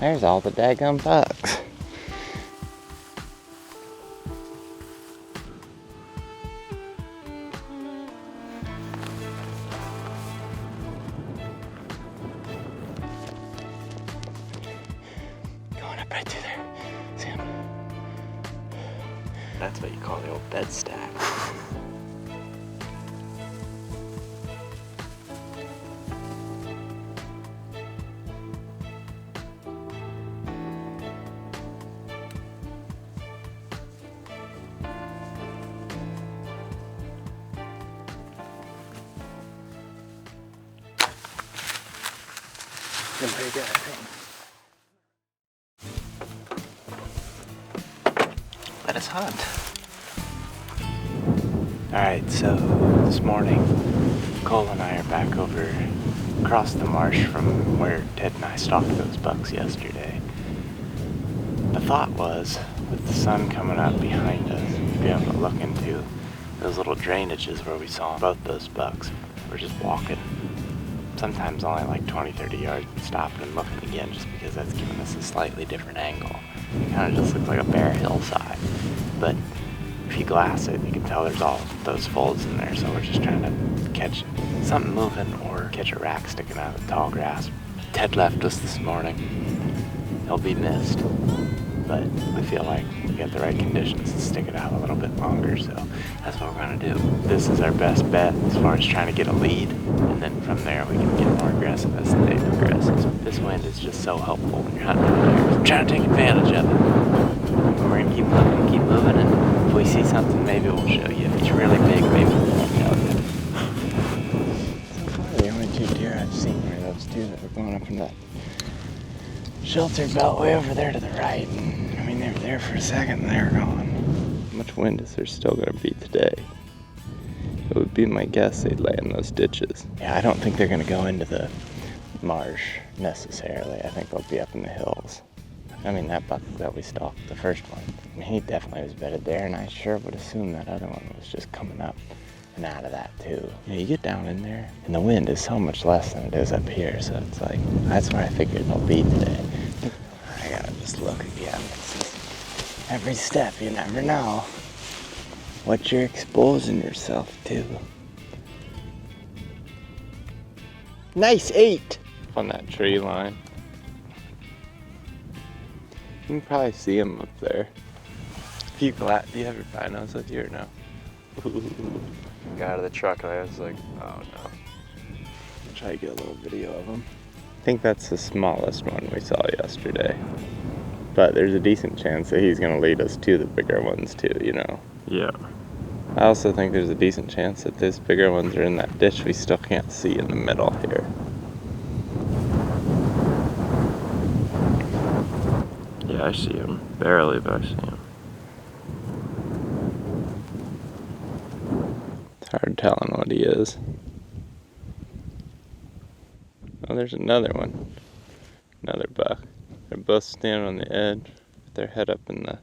There's all the daggum bugs. Going up right through there. See him? That's what you call the old bed stack. Been pretty good, I think. Let us hunt. Alright, so this morning, Cole and I are back over across the marsh from where Ted and I stalked those bucks yesterday. The thought was, with the sun coming up behind us, we'd be able to look into those little drainages where we saw both those bucks. We're just walking, sometimes only like 20-30 yards, and stopping and looking again just because that's giving us a slightly different angle. It kind of just looks like a bare hillside, but if you glass it, you can tell there's all those folds in there, so we're just trying to catch something moving or catch a rack sticking out of the tall grass. Ted left us this morning. He'll be missed, but we feel like we got the right conditions to stick it out a little bit longer, so that's what we're gonna do. This is our best bet as far as trying to get a lead, and then from there we can get more aggressive as the day progresses. This wind is just so helpful when you're hunting out there. So I'm trying to take advantage of it. We're gonna keep looking, keep moving, and if we see something, maybe we'll show you. If it's really big, maybe we won't tell you. So far, the only two deer I've seen are those two that were going up in that shelter belt way over there to the right. And, I mean, they were there for a second and they were gone. How much wind is there still gonna be today? It would be my guess they'd lay in those ditches. Yeah, I don't think they're gonna go into the marsh necessarily. I think they'll be up in the hills. I mean, that buck that we stalked, the first one, I mean, he definitely was bedded there, and I sure would assume that other one was just coming up and out of that too. You know, you get down in there, and the wind is so much less than it is up here, so it's like, that's where I figured they'll be today. I gotta just look again. It's just, every step, you never know what you're exposing yourself to. Nice 8 on that tree line. You can probably see him up there. Do you have your binos with you or no? Got out of the truck and I was like, oh no. Try to get a little video of him. I think that's the smallest one we saw yesterday. But there's a decent chance that he's gonna lead us to the bigger ones too, you know? Yeah. I also think there's a decent chance that those bigger ones are in that ditch we still can't see in the middle here. Yeah, I see him. Barely, but I see him. It's hard telling what he is. Oh, there's another one. Another buck. They're both standing on the edge with their head up in the...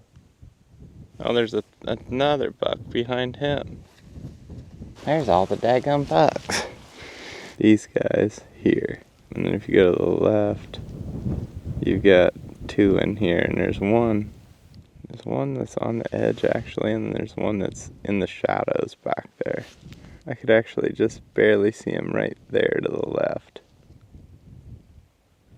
Oh, there's another buck behind him. There's all the daggum bucks. These guys here. And then if you go to the left, you've got 2 in here, and there's one that's on the edge actually, and then there's one that's in the shadows back there. I could actually just barely see him right there to the left.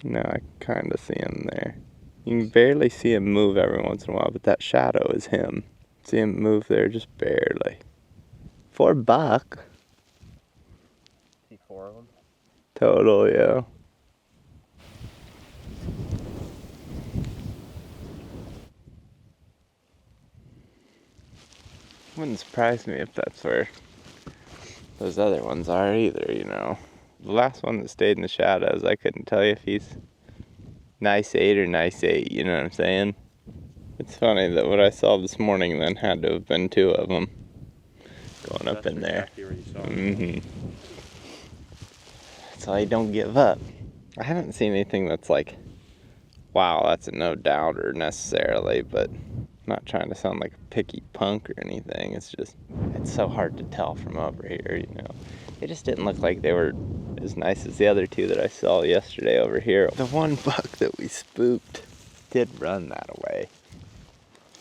No, I kind of see him there. You can barely see him move every once in a while, but that shadow is him. See him move there just barely. For a buck. See 4 of them? Total, yeah. Wouldn't surprise me if that's where those other ones are either, you know. The last one that stayed in the shadows, I couldn't tell you if he's nice 8 or nice 8, you know what I'm saying? It's funny that what I saw this morning then had to have been 2 of them going up in there. Exactly where you saw them. That's why you don't give up. I haven't seen anything that's like, wow, that's a no doubter necessarily, but I'm not trying to sound like a picky punk or anything. It's just, it's so hard to tell from over here, you know. They just didn't look like they were as nice as the other two that I saw yesterday over here. The one buck that we spooked did run that away.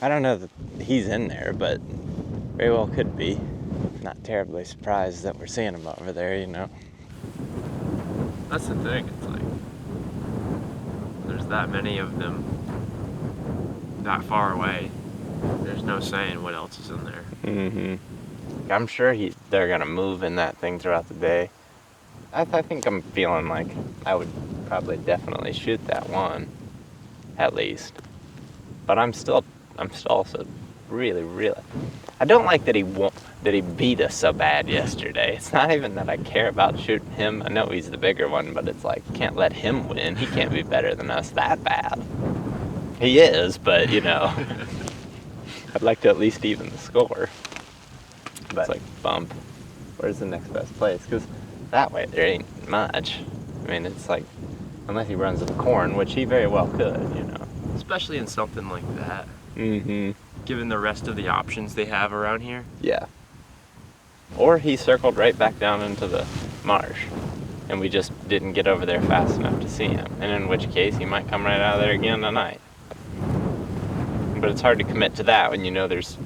I don't know that he's in there, but very well could be. Not terribly surprised that we're seeing him over there, you know. That's the thing, it's like, there's that many of them that far away. There's no saying what else is in there. Mm-hmm. I'm sure they're gonna move in that thing throughout the day. I think I'm feeling like I would probably definitely shoot that one, at least. But I'm still also really, I don't like that he beat us so bad yesterday. It's not even that I care about shooting him. I know he's the bigger one, but it's like, can't let him win. He can't be better than us that bad. He is, but you know, I'd like to at least even the score. But it's like, bump, where's the next best place? Because that way there ain't much. I mean, it's like, unless he runs to the corn, which he very well could, you know. Especially in something like that. Mm-hmm. Given the rest of the options they have around here. Yeah. Or he circled right back down into the marsh, and we just didn't get over there fast enough to see him. And in which case, he might come right out of there again tonight. But it's hard to commit to that when you know there's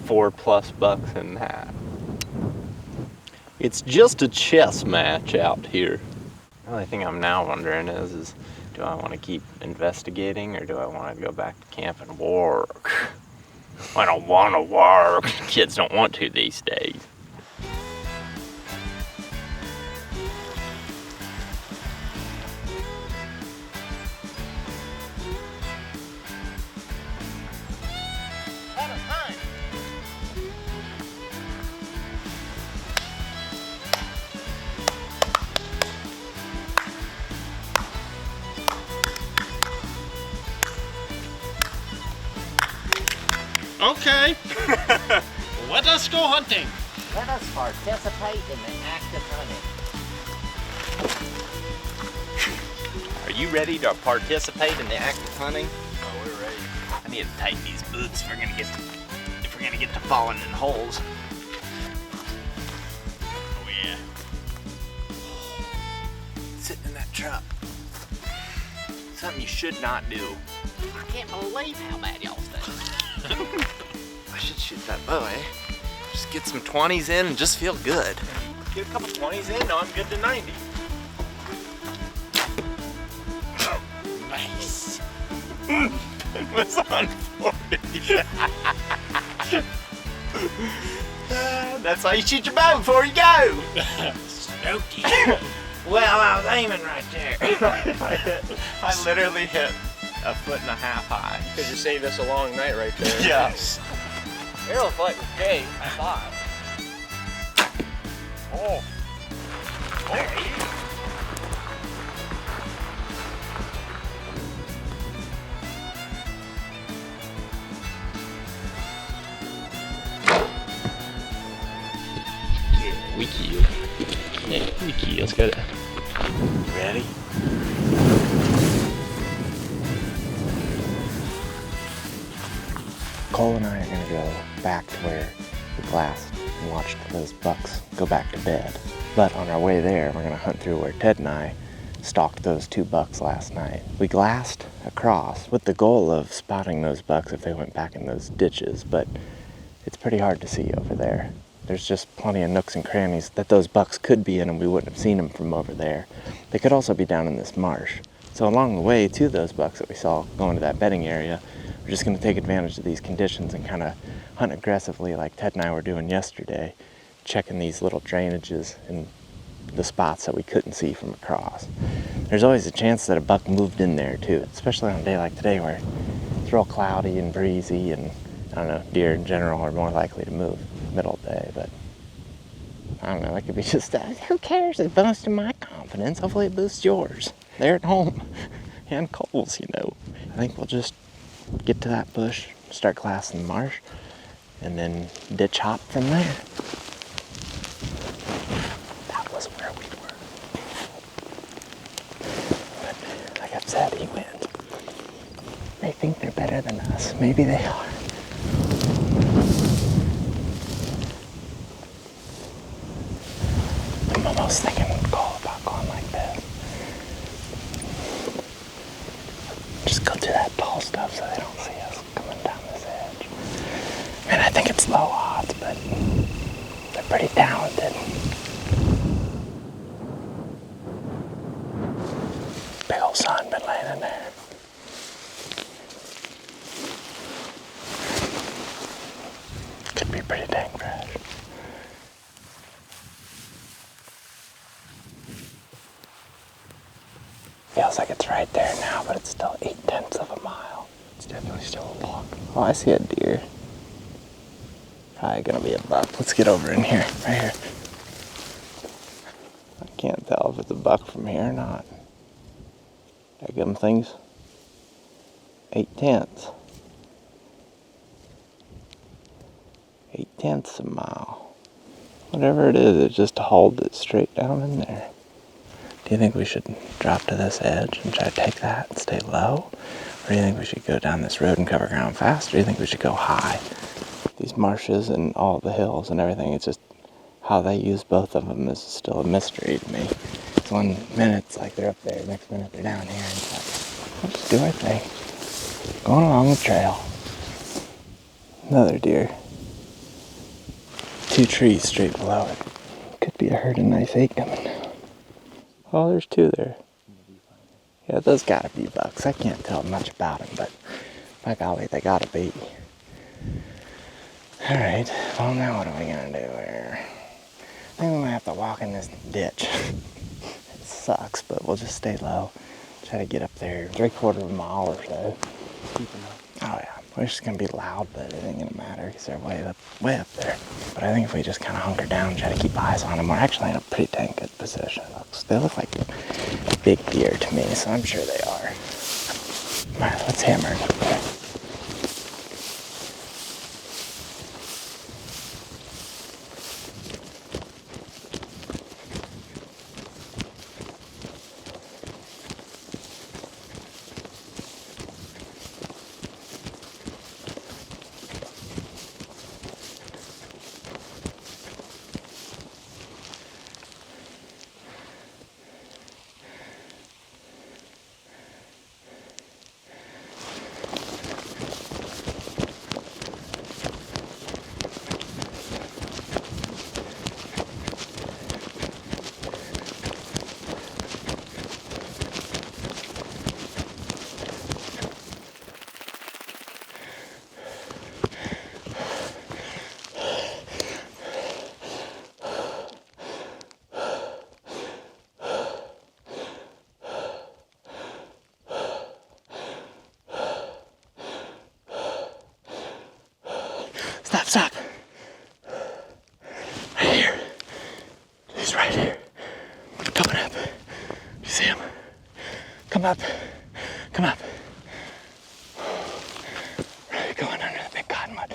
4+ bucks in that. It's just a chess match out here. The only thing I'm now wondering is do I want to keep investigating or do I want to go back to camp and work? I don't want to work. Kids don't want to these days. Okay. Let us go hunting. Let us participate in the act of hunting. Are you ready to participate in the act of hunting? Oh, we're ready. I need to tighten these boots if we're gonna get to falling in holes. Oh yeah. Sitting in that truck. Something you should not do. I can't believe how bad y'all stink. I should shoot that bow, eh? Just get some 20s in and just feel good. Get a couple 20s in, no, I'm good to 90. Nice. It was on 40. That's how you shoot your bow before you go. Smoky. Well, I was aiming right there. I literally hit 1.5 feet high. Could you saved us a long night right there? Yes. Arrow flight was great, I thought. Oh. We keel. Yeah, we keel. Let's get it. Ready? Cole and I are gonna go back to where we glassed and watched those bucks go back to bed. But on our way there, we're gonna hunt through where Ted and I stalked those 2 bucks last night. We glassed across with the goal of spotting those bucks if they went back in those ditches, but it's pretty hard to see over there. There's just plenty of nooks and crannies that those bucks could be in and we wouldn't have seen them from over there. They could also be down in this marsh. So along the way to those bucks that we saw going to that bedding area, we're just gonna take advantage of these conditions and kind of hunt aggressively like Ted and I were doing yesterday, checking these little drainages and the spots that we couldn't see from across. There's always a chance that a buck moved in there too, especially on a day like today where it's real cloudy and breezy, and I don't know, deer in general are more likely to move middle of the day, but I don't know, that could be just that. Who cares? It's boosting my confidence. Hopefully it boosts yours. They're at home and Cole's, you know. I think we'll just get to that bush, start glassing the marsh, and then ditch hop from there. That was where we were. But like I've said, he wins. They think they're better than us. Maybe they are. I'm almost thinking go to that tall stuff so they don't see us coming down this edge. And I think it's low odds, but they're pretty talented. Big old sun been laying in there. Could be pretty dang fresh. Feels like it's right there now, but it's still 0.8 of a mile. It's definitely still a walk. Oh, I see a deer. Probably gonna be a buck. Let's get over in here, right here. I can't tell if it's a buck from here or not. Did I give them things? 0.8. 0.8 a mile. Whatever it is, it's just to hold it straight down in there. Do you think we should drop to this edge and try to take that and stay low? Or do you think we should go down this road and cover ground fast? Or do you think we should go high? These marshes and all the hills and everything, it's just how they use both of them is still a mystery to me. 1 minute it's like they're up there, next minute they're down here. And it's like, I'll just do our thing. Going along the trail. Another deer. 2 trees straight below it. Could be a herd of nice 8 coming down. Oh, there's 2 there. Yeah, those gotta be bucks. I can't tell much about them, but by golly, they gotta be. Alright, well now what are we gonna do here? I think we might have to walk in this ditch. It sucks, but we'll just stay low. Try to get up there 3/4 of a mile or so. Oh yeah, we're just gonna be loud, but it ain't gonna matter because they're way up there. But I think if we just kind of hunker down and try to keep eyes on them, we're actually in a pretty dang good position. They look like big deer to me, so I'm sure they are. Alright, let's hammer it. Stop. Right here. He's right here. Coming up. You see him? Come up. Right, going under the big cottonwood.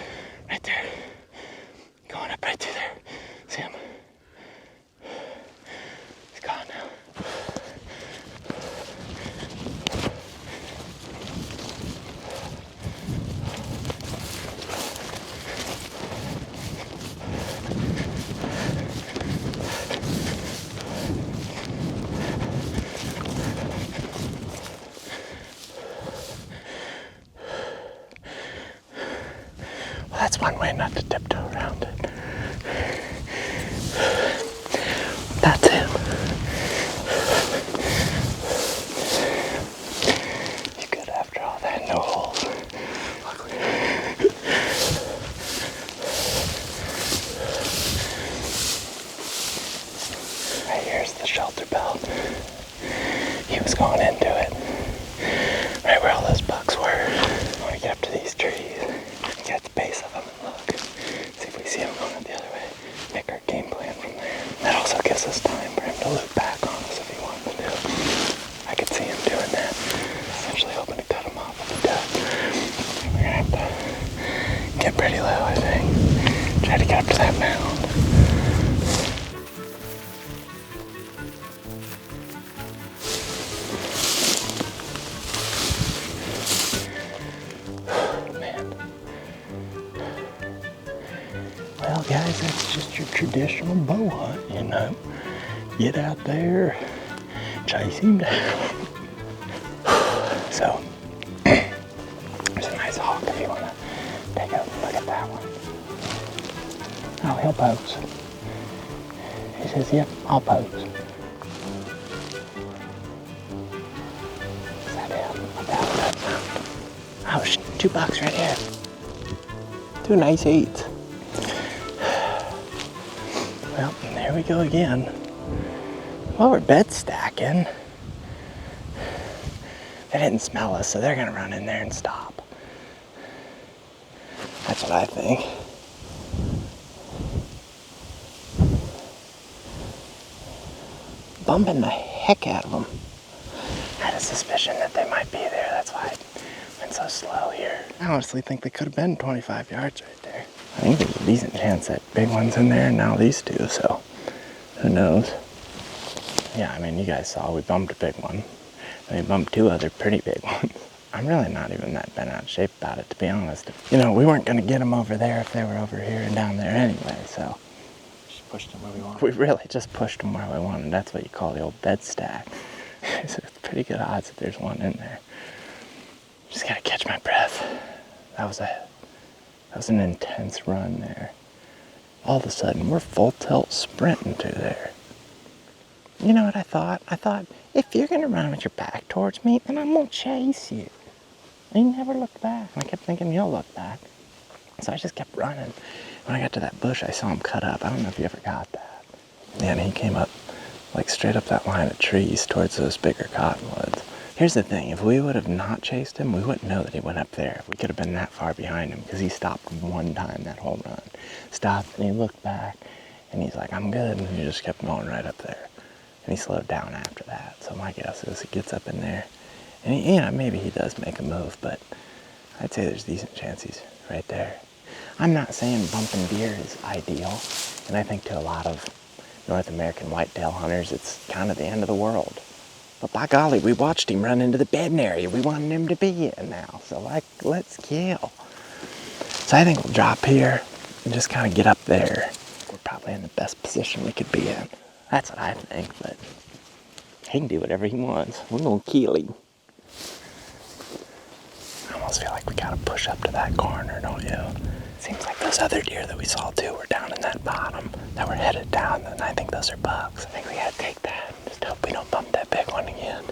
Right there. Going up right through there. See him? He's gone now. That's one way not to tiptoe around it. That's him. You good after all that? No holes. Right here's the shelter belt. He was going into it. Right where all those bucks were. I want to get up to these trees. Get at the base of them and look. See if we see him going the other way. Make our game plan from there. That also gives us time for him to loop back on us if he wants to do. I could see him doing that. Essentially hoping to cut him off if he does. We're gonna have to get pretty low, I think. Try to get up to that mound. Well, guys, that's just your traditional bow hunt, you know. Get out there, chase him down. So, he'll poach. He says, yep, I'll poach. Is that him? I doubt that's him. Oh, 2 bucks right here. 2 nice 8s. Well, there we go again. Well, we're bed stacking. They didn't smell us, so they're gonna run in there and stop. That's what I think. Bumping the heck out of them. I had a suspicion that they might be there. That's why I went so slow here. I honestly think they could have been 25 yards right there. I think there's a decent chance that big one's in there and now these 2, so who knows? Yeah, I mean, you guys saw we bumped a big one. And we bumped 2 other pretty big ones. I'm really not even that bent out of shape about it, to be honest. You know, we weren't gonna get them over there if they were over here and down there anyway, so. Just pushed them where we wanted. We really just pushed them where we wanted. That's what you call the old bed stack. So it's pretty good odds that there's one in there. Just gotta catch my breath. That was an intense run there. All of a sudden, we're full tilt sprinting to there. You know what I thought? I thought, if you're gonna run with your back towards me, then I'm gonna chase you. And he never looked back. I kept thinking he'll look back. So I just kept running. When I got to that bush, I saw him cut up. I don't know if you ever got that. And he came up, like straight up that line of trees towards those bigger cottonwoods. Here's the thing, if we would have not chased him, we wouldn't know that he went up there. We could have been that far behind him because he stopped one time that whole run. Stopped and he looked back and he's like, I'm good. And he just kept going right up there. And he slowed down after that. So my guess is he gets up in there and he, yeah, maybe he does make a move, but I'd say there's a decent chance he's right there. I'm not saying bumping deer is ideal, and I think to a lot of North American whitetail hunters, it's kind of the end of the world. But by golly, we watched him run into the bedding area we wanted him to be in now, so like, let's kill. So I think we'll drop here and just kind of get up there. We're probably in the best position we could be in. That's what I think, but he can do whatever he wants. We're gonna kill him. I almost feel like we gotta push up to that corner, don't you? Seems like those other deer that we saw too were down in that bottom, that were headed down, and I think those are bucks. I think we gotta take that. Just hope we don't bump that big one again.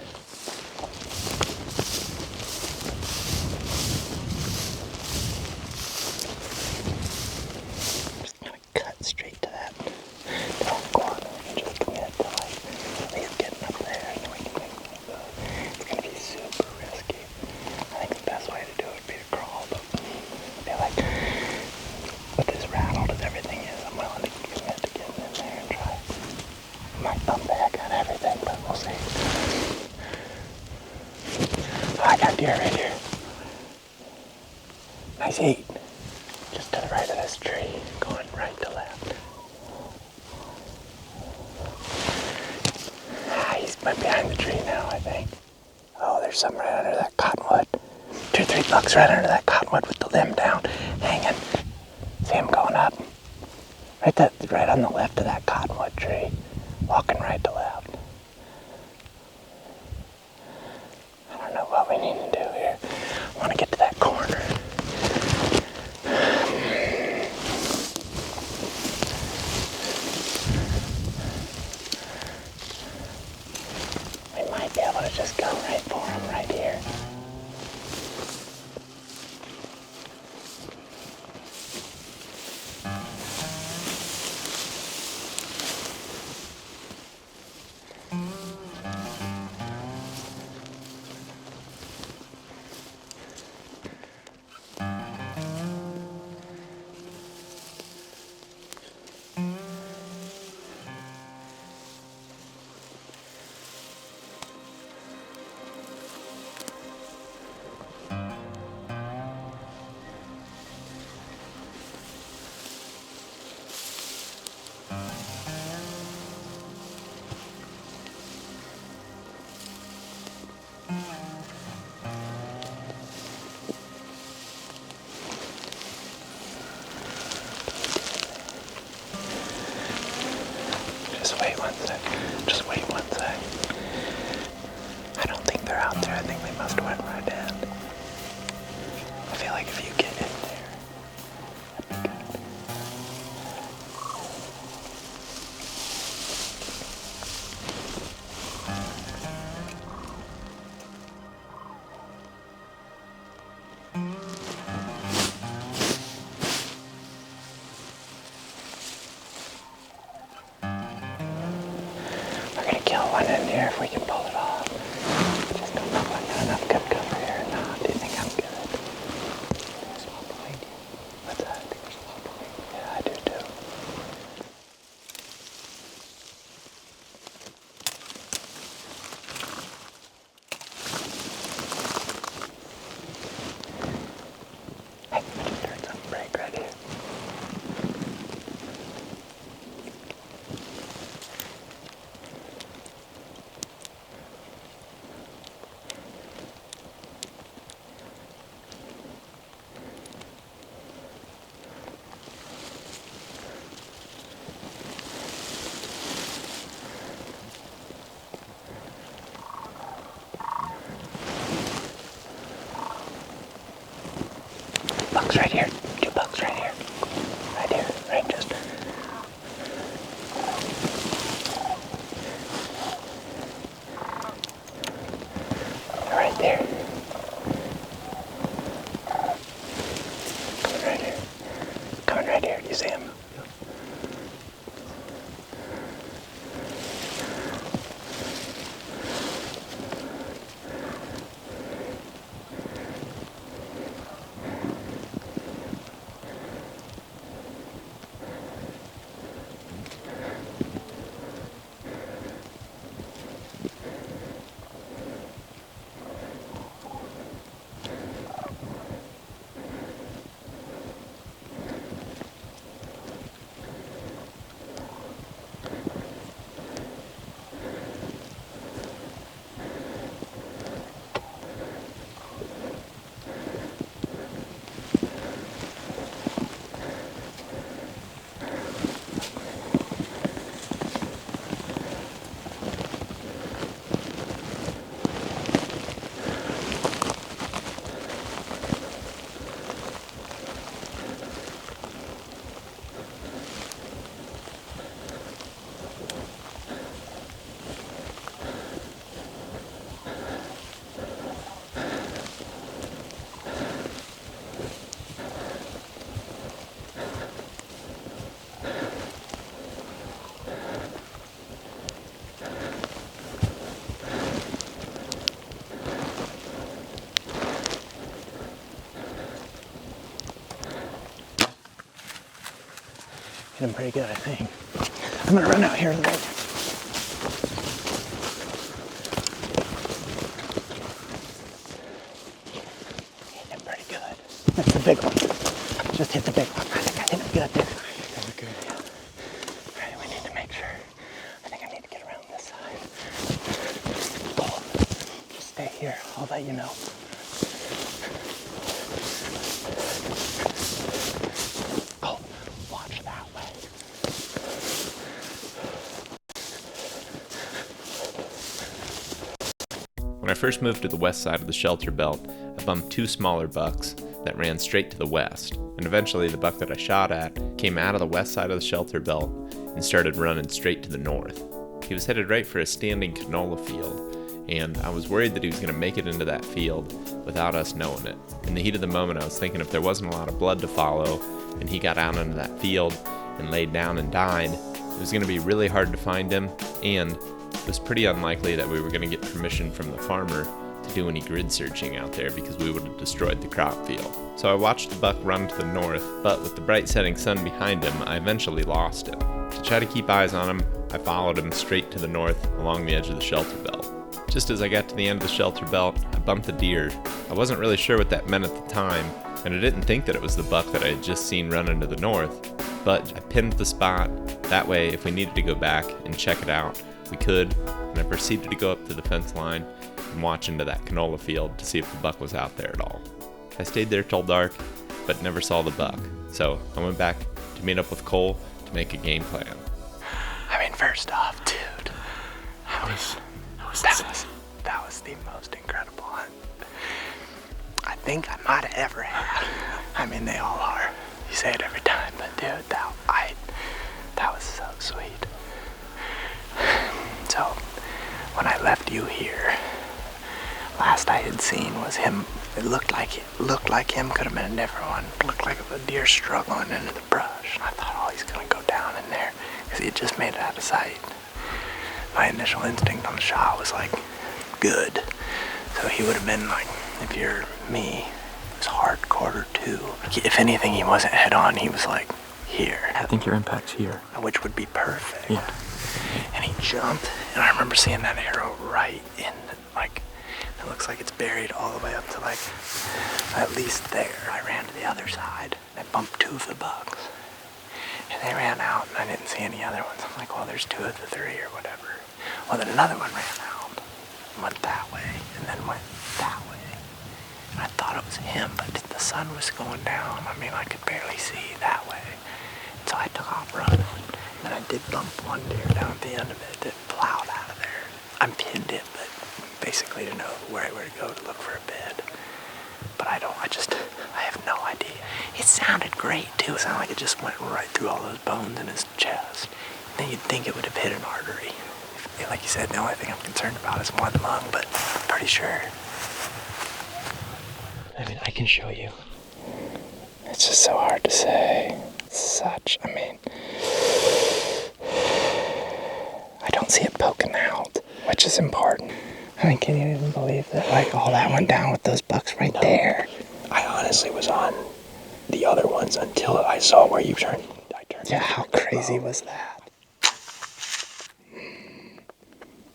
Just gonna cut straight to that corner and just commit to like at least getting up there so we can make one of those. It's gonna be super risky. I think the best way to do it would be to crawl, but I feel like with as rattled as everything is, I'm willing to commit to getting in there and try. I might bump the heck out of everything, but we'll see. Oh, I got deer right here. Nice 8. Just to the right of this tree, going right to left. He's right behind the tree now, I think. Oh, there's some right under that cottonwood. 2 or 3 bucks right under that cottonwood with the limb down, hanging. See him going up? Right on the left of that cottonwood tree, walking right to left. I don't know what we need to do here. I want to get to that corner. We might be able to just go right for him right here. Just wait one sec. I don't think they're out there. I think they must have went right in. I feel like if you get in there, that'd be good. bucks right here. 2 bucks right here. Right here. Right just. Right there. Coming right here. Coming right here. Do you see him? Hit him pretty good, I think. I'm gonna run out here to the right. Hit him pretty good. That's the big one. Just hit the big one. I think I hit him good there. Very good. Yeah. All right, we need to make sure. I think I need to get around this side. Oh, just stay here. I'll let you know. Oh, watch that way. When I first moved to the west side of the shelter belt, I bumped 2 smaller bucks that ran straight to the west, and eventually the buck that I shot at came out of the west side of the shelter belt and started running straight to the north. He was headed right for a standing canola field, and I was worried that he was going to make it into that field without us knowing it. In the heat of the moment, I was thinking if there wasn't a lot of blood to follow, and he got out into that field and laid down and died, it was going to be really hard to find him, and it was pretty unlikely that we were going to get permission from the farmer to do any grid searching out there because we would have destroyed the crop field. So I watched the buck run to the north, but with the bright setting sun behind him, I eventually lost him. To try to keep eyes on him, I followed him straight to the north along the edge of the shelter belt. Just as I got to the end of the shelter belt, I bumped a deer. I wasn't really sure what that meant at the time, and I didn't think that it was the buck that I had just seen running to the north, but I pinned the spot. That way, if we needed to go back and check it out, we could, and I proceeded to go up to the fence line and watch into that canola field to see if the buck was out there at all. I stayed there till dark, but never saw the buck, so I went back to meet up with Cole to make a game plan. I mean, first off, dude, that was the most incredible hunt I think I might have ever had. I mean, they all are. You say it every time, but dude, that was so sweet. So, when I left you here, last I had seen was him. It looked like him could have been a different one. It looked like a deer struggling into the brush. And I thought, oh, he's gonna go down in there because he had just made it out of sight. My initial instinct on the shot was like, good. So he would have been like, if you're me, it was hard quarter 2. If anything, he wasn't head on. He was like here. I think your impact's here. Which would be perfect. Yeah. And he jumped, and I remember seeing that arrow right in, like, it looks like it's buried all the way up to, like, at least there. I ran to the other side, and I bumped 2 of the bucks. And they ran out, and I didn't see any other ones. I'm like, well, there's 2 of the 3 or whatever. Well, then another one ran out, and went that way, and then went that way. And I thought it was him, but the sun was going down. I mean, I could barely see that way. So I took off running, and I did bump one deer down at the end of it that plowed out of there. I pinned it, but basically to know where to go to look for a bed. But I have no idea. It sounded great, too. It sounded like it just went right through all those bones in his chest. Then you'd think it would have hit an artery. Like you said, the only thing I'm concerned about is more the lung, but I'm pretty sure. I mean, I can show you. It's just so hard to say. I don't see it poking out, which is important. I mean, can you even believe that, like, all that went down with those bucks right there? I honestly was on the other ones until I saw where you turned. Yeah, how crazy was that?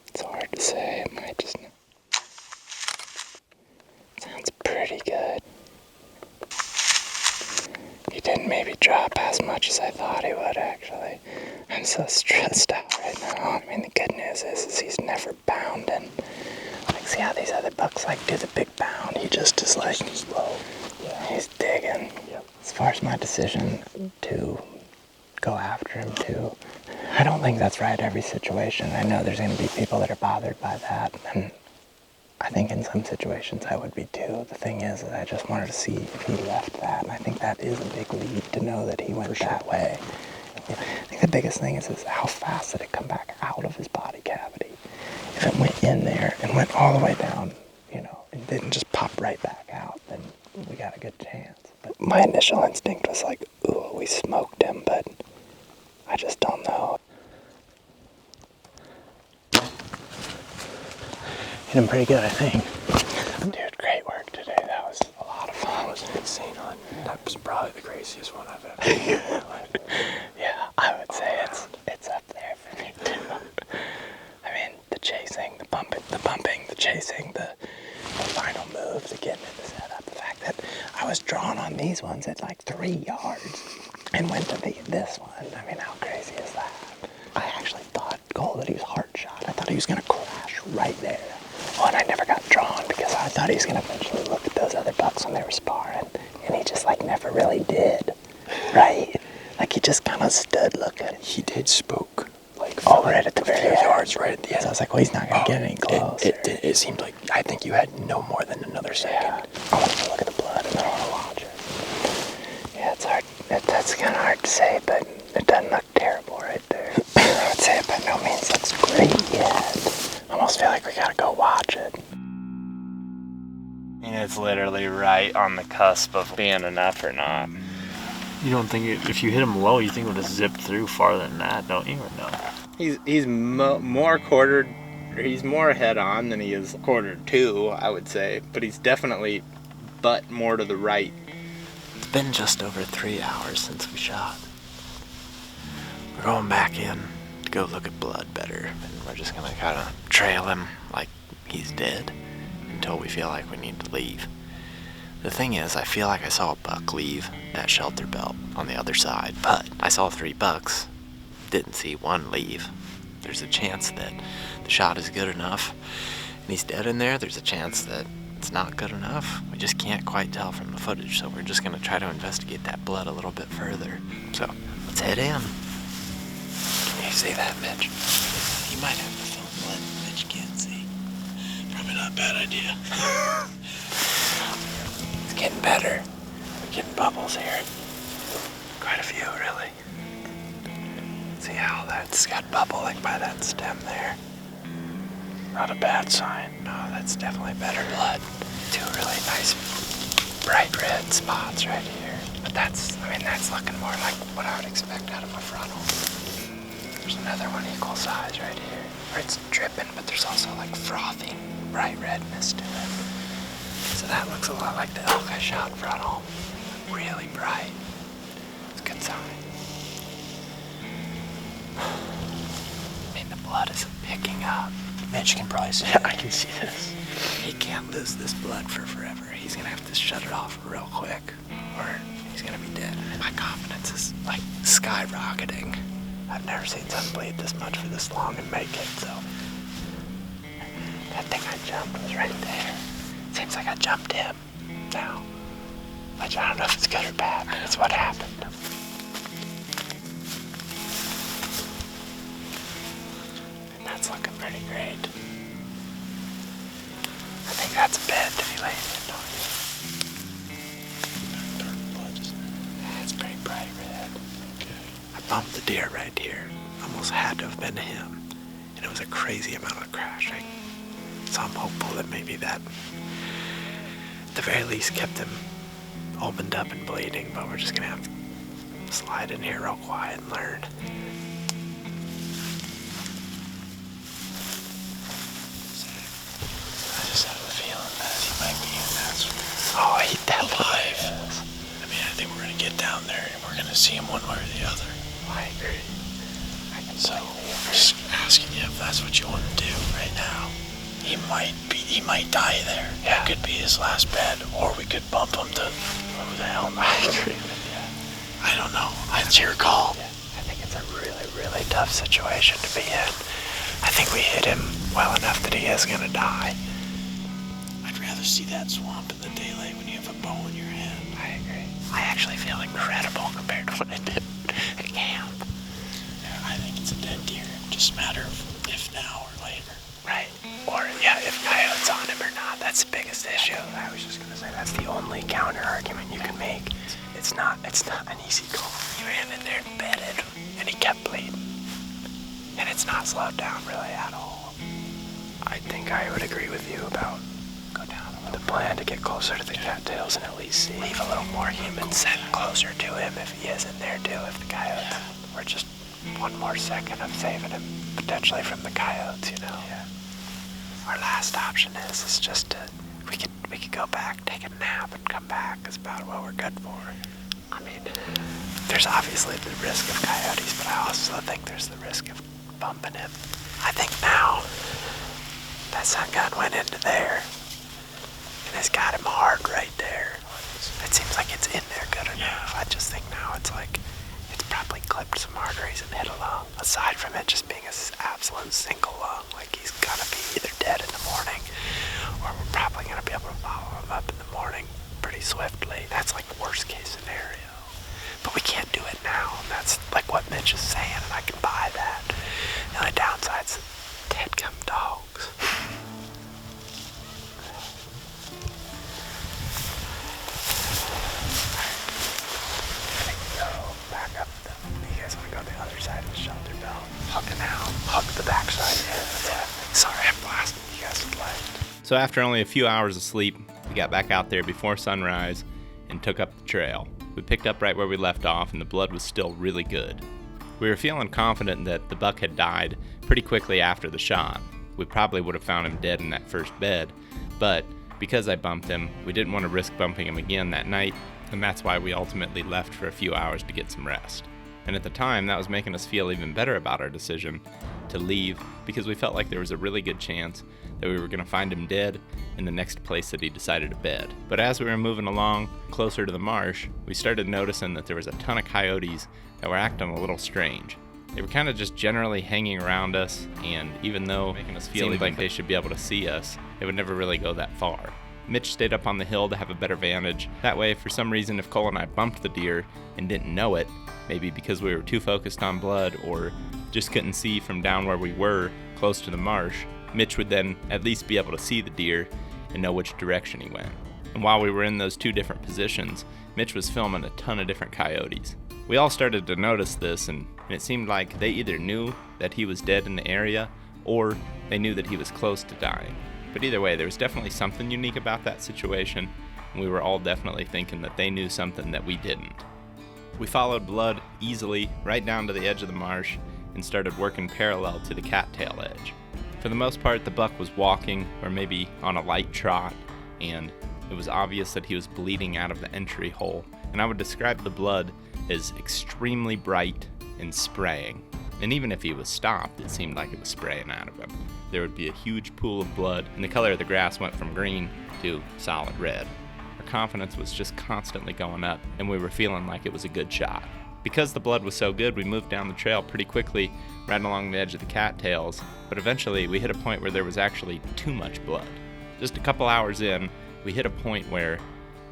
It's hard to say. It might just... Sounds pretty good. He didn't maybe drop as much as I thought he would, actually. I'm so stressed out right now. I mean, the good news is he's never bounding. Like, see how these other bucks, like, do the big bound? He just is, like, slow. Yeah. He's digging. Yep. As far as my decision to go after him, too, I don't think that's right every situation. I know there's going to be people that are bothered by that, and I think in some situations I would be too. The thing is that I just wanted to see if he left that, and I think that is a big lead to know that he went that way. I think the biggest thing is how fast did it come back out of his body cavity. If it went in there and went all the way down, and didn't just pop right back out, then we got a good chance. But my initial instinct was like, ooh, we smoked him, but I just don't know. Hit him pretty good, I think. Dude, great work today. That was a lot of fun. That was an insane hunt. That was probably the craziest one I've ever had. Yeah, I would say it's up there for me too. I mean, the chasing, the bumping, the chasing, the final move, the getting in the setup, the fact that I was drawn on these ones at like 3 yards and went to this one. I mean, how crazy is that? I actually thought, Cole, that he was hard shot. I thought he was going to crash right there. Oh, and I never got drawn because I thought he was going to eventually look at those other bucks when they were sparring. And he just, like, never really did. Right? Like, he just kind of stood looking. He did spook. Like, right at the very end. yards right at the end. So I was like, well, he's not going to get any closer. It seemed like, I think you had no more than another second. Yeah. I want to look at the blood and then I want to watch it. Yeah, it's hard. That's kind of hard to say, but it doesn't look terrible right there. I would say it by no means looks great yet. I almost feel like we gotta go watch it. And it's literally right on the cusp of being enough or not. You don't think if you hit him low, you think it would have zipped through farther than that, don't you? Or no? He's more quartered, or he's more head on than he is quartered to, I would say. But he's definitely butt more to the right. It's been just over 3 hours since we shot. We're going back in to go look at blood better, and we're just gonna kind of trail him like he's dead until we feel like we need to leave. The thing is, I feel like I saw a buck leave that shelter belt on the other side, but I saw 3 bucks, didn't see one leave. There's a chance that the shot is good enough and he's dead in there. There's a chance that it's not good enough. We just can't quite tell from the footage, so we're just gonna try to investigate that blood a little bit further. So let's head in. Can you see that, Mitch? You might have to film blood Mitch can't see. Probably not a bad idea. It's getting better. We're getting bubbles here. Quite a few, really. See how that's got bubbling by that stem there. Not a bad sign. No, that's definitely better blood. 2 really nice bright red spots right here. But that's looking more like what I would expect out of a frontal. There's another one equal size right here, where it's dripping, but there's also like frothing bright redness to it. So that looks a lot like the elk I shot frontal. Really bright. It's a good sign. I mean, the blood is picking up. Mitch can probably see it. I can see this. He can't lose this blood for forever. He's gonna have to shut it off real quick, or he's gonna be dead. My confidence is like skyrocketing. I've never seen someone bleed this much for this long and make it, so. That thing I jumped was right there. Seems like I jumped him now. I don't know if it's good or bad, but it's what happened. And that's looking pretty great. I think that's a bed to be laying in, don't you? deer right here. Almost had to have been him. And it was a crazy amount of crashing. So I'm hopeful that maybe that, at the very least, kept him opened up and bleeding, but we're just gonna have to slide in here real quiet and learn. I just have a feeling that he might be in that. Oh, he definitely is. I mean, I think we're gonna get down there and we're gonna see him one way or the other. I agree. So, just asking you if that's what you want to do right now. He might die there. Yeah. That could be his last bed, or we could bump him to who the hell knows. I agree with you. I don't know. It's your call. I think it's a really, really tough situation to be in. I think we hit him well enough that he is gonna die. I'd rather see that swamp in the daylight when you have a bow in your hand. I agree. I actually feel incredible compared to what I did at camp. Yeah, I think it's a dead deer. Just a matter of if now or later. Right. Or, yeah, if coyote's on him or not. That's the biggest issue. I was just gonna say that's the only counter argument you can make. It's not an easy call. You ran in there and bedded, and he kept bleeding. And it's not slowed down really at all. I think I would agree with you about go down a little. The plan to get closer to the cattails and at least see. Leave a little more human scent closer to him if he is in there too, if the coyotes. We're just one more second of saving him potentially from the coyotes, you know. Yeah. Our last option is just to we could go back, take a nap, and come back. Is about what we're good for. I mean, there's obviously the risk of coyotes, but I also think there's the risk of bumping him. I think now that sun gun went into there and it's got him hard right there. It seems like it's in there good enough. I just think now it's like it's probably clipped some arteries and hit a lung. Aside from it just being an absolute single lung, like he's gonna be either dead in the morning or we're probably gonna be able to follow him up in the morning pretty swiftly. That's like worst case scenario. But we can't do it now, and that's like what Mitch is saying, and I can buy that. The only downside's dead come dogs. Back up. You guys want to go to the other side of the shelter belt? Hug the backside. Yeah. Sorry, I'm blasting you guys with light. So after only a few hours of sleep, we got back out there before sunrise and took up the trail. We picked up right where we left off and the blood was still really good. We were feeling confident that the buck had died pretty quickly after the shot. We probably would have found him dead in that first bed, but because I bumped him, we didn't want to risk bumping him again that night, and that's why we ultimately left for a few hours to get some rest. And at the time, that was making us feel even better about our decision to leave because we felt like there was a really good chance that we were going to find him dead in the next place that he decided to bed. But as we were moving along closer to the marsh, we started noticing that there was a ton of coyotes that were acting a little strange. They were kind of just generally hanging around us, and even though making us feel like they should be able to see us, they would never really go that far. Mitch stayed up on the hill to have a better vantage. That way, for some reason, if Cole and I bumped the deer and didn't know it, maybe because we were too focused on blood or just couldn't see from down where we were close to the marsh, Mitch would then at least be able to see the deer and know which direction he went. And while we were in those two different positions, Mitch was filming a ton of different coyotes. We all started to notice this, and it seemed like they either knew that he was dead in the area or they knew that he was close to dying. But either way, there was definitely something unique about that situation, and we were all definitely thinking that they knew something that we didn't. We followed blood easily right down to the edge of the marsh and started working parallel to the cattail edge. For the most part, the buck was walking or maybe on a light trot, and it was obvious that he was bleeding out of the entry hole, and I would describe the blood as extremely bright and spraying. And even if he was stopped, it seemed like it was spraying out of him. There would be a huge pool of blood, and the color of the grass went from green to solid red. Our confidence was just constantly going up, and we were feeling like it was a good shot. Because the blood was so good, we moved down the trail pretty quickly, right along the edge of the cattails, but eventually we hit a point where there was actually too much blood. Just a couple hours in, we hit a point where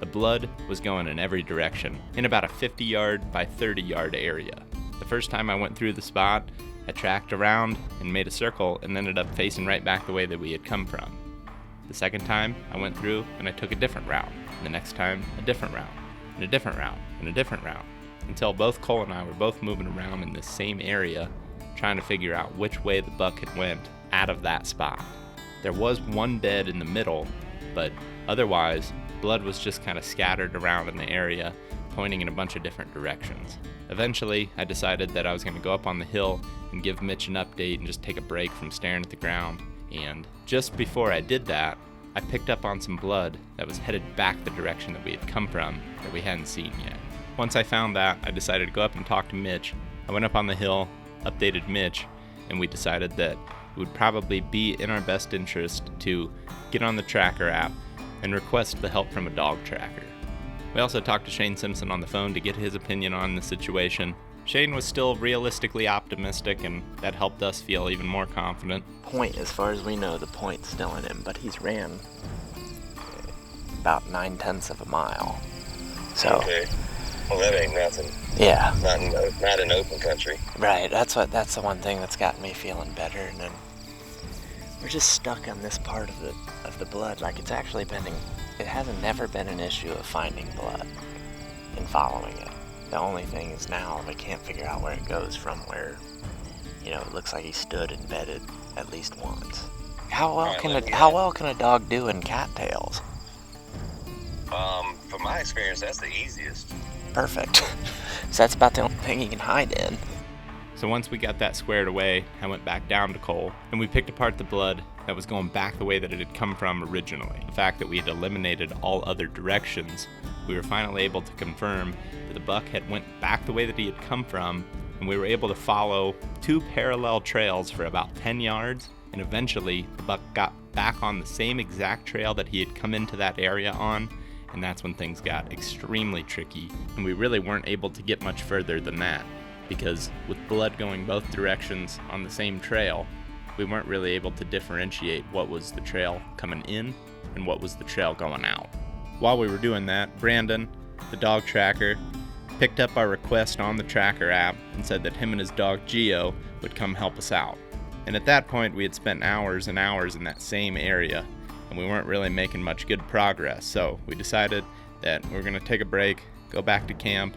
the blood was going in every direction, in about a 50-yard by 30-yard area. The first time I went through the spot, I tracked around and made a circle and ended up facing right back the way that we had come from. The second time, I went through and I took a different route. And the next time, a different route, and a different route, and a different route. until both Cole and I were both moving around in this same area, trying to figure out which way the buck had went out of that spot. There was one bed in the middle, but otherwise, blood was just kind of scattered around in the area, pointing in a bunch of different directions. Eventually, I decided that I was going to go up on the hill and give Mitch an update and just take a break from staring at the ground. And just before I did that, I picked up on some blood that was headed back the direction that we had come from that we hadn't seen yet. Once I found that, I decided to go up and talk to Mitch. I went up on the hill, updated Mitch, and we decided that it would probably be in our best interest to get on the tracker app and request the help from a dog tracker. We also talked to Shane Simpson on the phone to get his opinion on the situation. Shane was still realistically optimistic, and that helped us feel even more confident. Point, as far as we know, the point's still in him, but he's ran about 9/10 of a mile. So, okay. Well, that ain't nothing. Yeah. Not in open country. Right, that's the one thing that's got me feeling better, and then we're just stuck on this part of the blood. Like, it's actually it hasn't never been an issue of finding blood and following it. The only thing is now we can't figure out where it goes from where, it looks like he stood and bedded at least once. How well can a dog do in cattails? From my experience, that's the easiest. Perfect. So that's about the only thing he can hide in. So once we got that squared away, I went back down to Cole, and we picked apart the blood that was going back the way that it had come from originally. The fact that we had eliminated all other directions, we were finally able to confirm that the buck had went back the way that he had come from, and we were able to follow 2 parallel trails for about 10 yards, and eventually the buck got back on the same exact trail that he had come into that area on, and that's when things got extremely tricky, and we really weren't able to get much further than that, because with blood going both directions on the same trail, we weren't really able to differentiate what was the trail coming in and what was the trail going out. While we were doing that, Brandon, the dog tracker, picked up our request on the tracker app and said that him and his dog Geo would come help us out. And at that point, we had spent hours and hours in that same area, and we weren't really making much good progress. So we decided that we were going to take a break, go back to camp,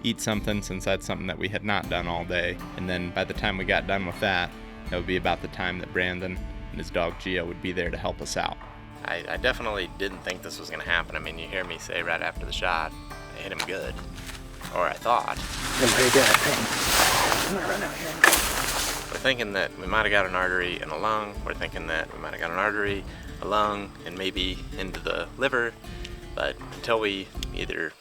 eat something, since that's something that we had not done all day. And then by the time we got done with that, that would be about the time that Brandon and his dog Geo would be there to help us out. I definitely didn't think this was going to happen. I mean, you hear me say right after the shot, I hit him good. Or I thought. I'm gonna run out here. We're thinking that we might have got an artery in a lung. We're thinking that we might have got an artery, a lung, and maybe into the liver. But until we either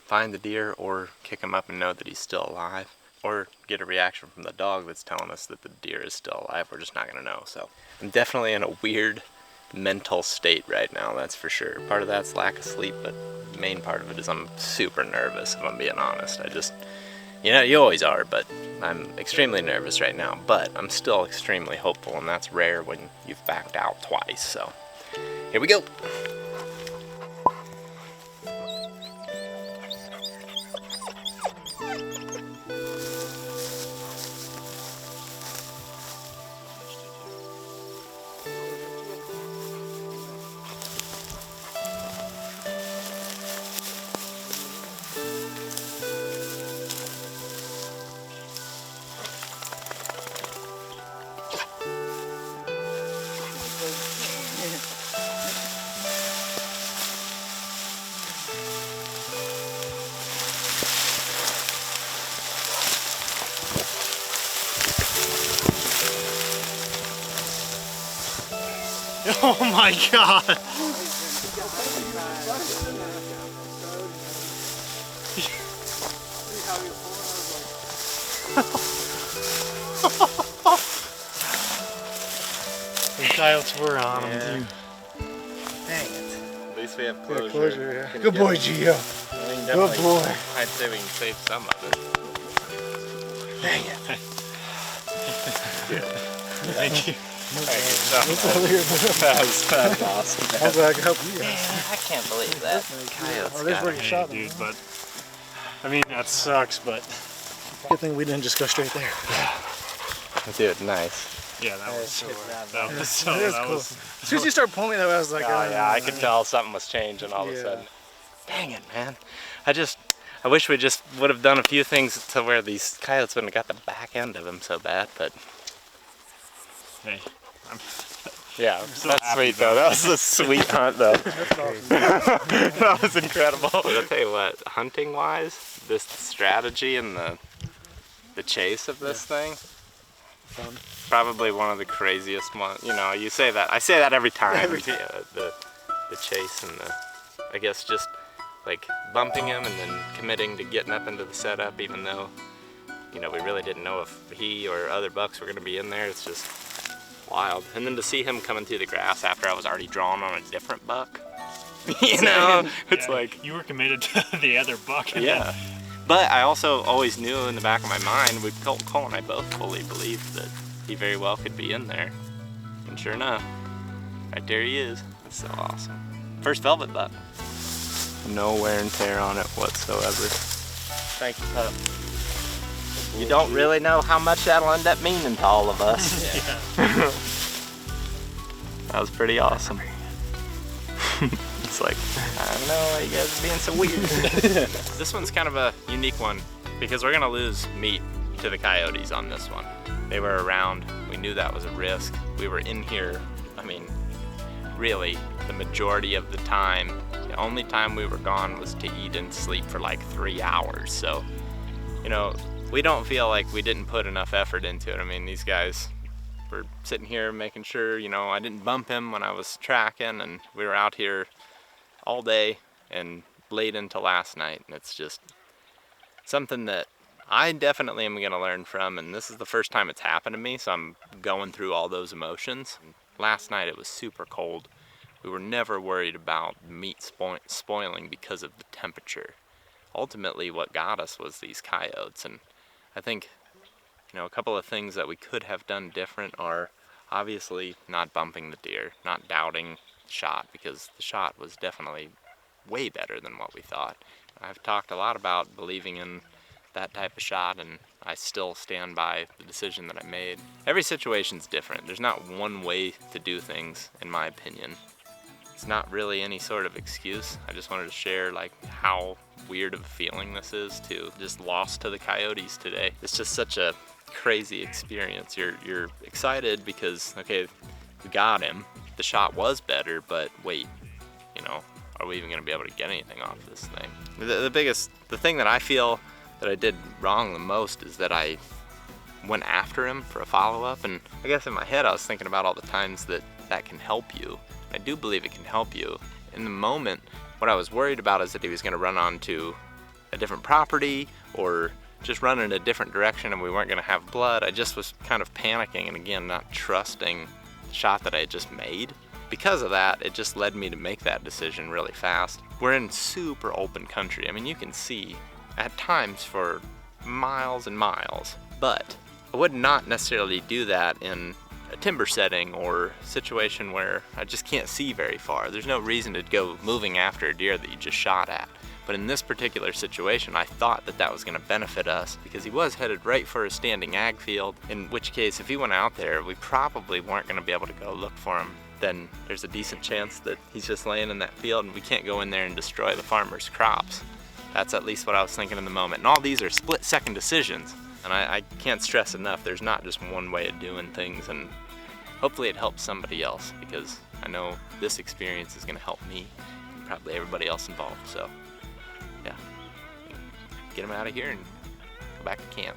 find the deer or kick him up and know that he's still alive, or get a reaction from the dog that's telling us that the deer is still alive, we're just not going to know. So I'm definitely in a weird mental state right now, that's for sure. Part of that's lack of sleep, but the main part of it is I'm super nervous, if I'm being honest. I just, you always are, but I'm extremely nervous right now. But I'm still extremely hopeful, and that's rare when you've backed out twice. So here we go. Oh my god! The coyotes were on him, dude. Dang it. At least we have Closure, closure. yeah. Good boy, Gio. Good boy. I'd say we can save some of it. Dang it. Thank you. That was awesome. I'm glad I could help you Man, guys. I can't believe that. Coyotes Oh, this got where you me. shot Dude, but I mean that sucks, but Good thing we didn't just go straight there. Dude, nice. yeah, that was so. That was It so. is That cool. was. As soon as you start pulling that way, I was like, Oh yeah, I could tell something was changing all of a Yeah. sudden. Dang it, man. I wish we just would have done a few things to where these coyotes wouldn't have got the back end of him so bad, but Hey, yeah, so that's happy sweet though. That was a sweet hunt though. That was incredible. But I'll tell you what, hunting wise, this strategy and the chase of this thing, probably one of the craziest ones. You know, you say that, I say that every time. Yeah, the chase and I guess just like bumping him and then committing to getting up into the setup, even though, you know, we really didn't know if he or other bucks were going to be in there. It's just wild. And then to see him coming through the grass after I was already drawn on a different buck, you know, it's like, you were committed to the other buck. yeah. But I also always knew in the back of my mind, Cole and I both fully believed that he very well could be in there. And sure enough, right there he is. That's so awesome. First velvet buck. No wear and tear on it whatsoever. Thank you, pup. You don't really know how much that'll end up meaning to all of us. That was pretty awesome. It's like, I don't know why you guys are being so weird. This one's kind of a unique one because we're gonna lose meat to the coyotes on this one. They were around, we knew that was a risk. We were in here, I mean, really the majority of the time. The only time we were gone was to eat and sleep for like 3 hours. So, you know, we don't feel like we didn't put enough effort into it. I mean, these guys were sitting here making sure, you know, I didn't bump him when I was tracking, and we were out here all day and late into last night. And it's just something that I definitely am gonna learn from, and this is the first time it's happened to me, so I'm going through all those emotions. Last night it was super cold. We were never worried about meat spoiling because of the temperature. Ultimately what got us was these coyotes, and I think, you know, a couple of things that we could have done different are obviously not bumping the deer, not doubting the shot, because the shot was definitely way better than what we thought. I've talked a lot about believing in that type of shot, and I still stand by the decision that I made. Every situation's different. There's not one way to do things, in my opinion. It's not really any sort of excuse. I just wanted to share like how weird of a feeling this is to just lost to the coyotes today. It's just such a crazy experience. You're excited because, okay, we got him. The shot was better, but wait, you know, are we even gonna be able to get anything off this thing? The thing that I feel that I did wrong the most is that I went after him for a follow-up, and I guess in my head I was thinking about all the times that can help you. I do believe it can help you. In the moment, what I was worried about is that he was gonna run onto a different property or just run in a different direction and we weren't gonna have blood. I just was kind of panicking and again, not trusting the shot that I had just made. Because of that, it just led me to make that decision really fast. We're in super open country. I mean, you can see at times for miles and miles, but I would not necessarily do that in a timber setting or situation where I just can't see very far. There's no reason to go moving after a deer that you just shot at. But in this particular situation, I thought that was gonna benefit us because he was headed right for a standing ag field, in which case if he went out there, we probably weren't gonna be able to go look for him. Then there's a decent chance that he's just laying in that field and we can't go in there and destroy the farmer's crops. That's at least what I was thinking in the moment. And all these are split-second decisions. And I can't stress enough, there's not just one way of doing things, and hopefully it helps somebody else, because I know this experience is gonna help me and probably everybody else involved. So yeah, get them out of here and go back to camp.